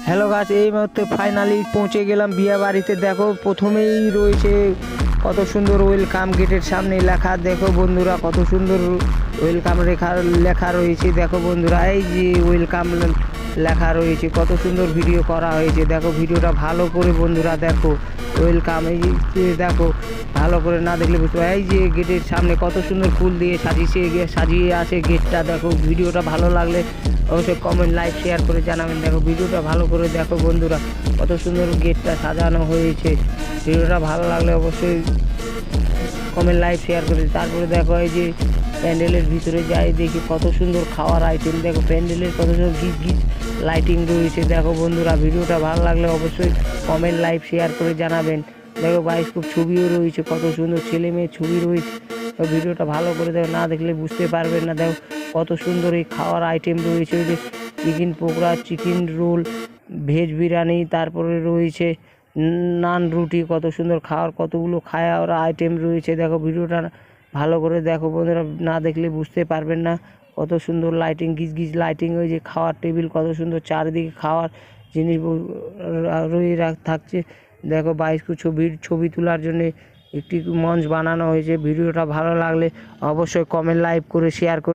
Hello গাছ, এই মুহূর্তে ফাইনালি পৌঁছে গেলাম বিয়ে বাড়িতে। দেখো প্রথমেই রয়েছে কত সুন্দর ওয়েলকাম, গেটের সামনে লেখা। দেখো বন্ধুরা কত সুন্দর ওয়েলকাম লেখা রয়েছে। দেখো বন্ধুরা এই যে ওয়েলকাম লেখা রয়েছে, কত সুন্দর ভিডিও করা হয়েছে। দেখো ভিডিওটা ভালো করে বন্ধুরা দেখো। ওয়েলকাম এই যে দেখো, ভালো করে না দেখলে বুঝতে পারো। এই যে গেটের সামনে কত সুন্দর ফুল দিয়ে সাজিয়ে আছে গেটটা। দেখো ভিডিওটা ভালো লাগলে অবশ্যই কমেন্ট লাইক শেয়ার করে জানাবেন। দেখো ভিডিওটা ভালো করে দেখো বন্ধুরা, কত সুন্দর গেটটা সাজানো হয়েছে। ভিডিওটা ভালো লাগলে অবশ্যই কমেন্ট লাইক শেয়ার করে। তারপরে দেখো এই যে প্যান্ডেলের ভিতরে যাই, দেখি কত সুন্দর খাওয়ার আইটেম। দেখো প্যান্ডেলের কত সুন্দর গিজ গিজ লাইটিং রয়েছে। দেখো বন্ধুরা ভিডিওটা ভালো লাগলে অবশ্যই কমেন্ট লাইক শেয়ার করে জানাবেন। দেখো বায়োস্কোপ ছবিও রয়েছে, কত সুন্দর ছেলে মেয়ে ছবি রয়েছে। তো ভিডিওটা ভালো করে দেখো, না দেখলে বুঝতে পারবেন না। দেখো কত সুন্দর এই খাওয়ার আইটেম রয়েছে। ওই যে chicken pakora, chicken roll, veg biryani, তারপরে রয়েছে নান, রুটি, কত সুন্দর খাওয়ার কতগুলো খাওয়ার আইটেম রয়েছে। দেখো ভিডিওটা ভালো করে দেখো বন্ধুরা, না দেখলে বুঝতে পারবেন না। কত সুন্দর লাইটিং, গিজ গিজ লাইটিং। ওই যে খাওয়ার টেবিল, কত সুন্দর চারিদিকে খাওয়ার জিনিস রয়ে থাকছে। দেখো বায়োস্কোপ ছবি তোলার জন্য একটি মঞ্চ বানানো হয়েছে। ভিডিওটা ভালো লাগলে অবশ্যই কমেন্ট লাইক করে শেয়ার করে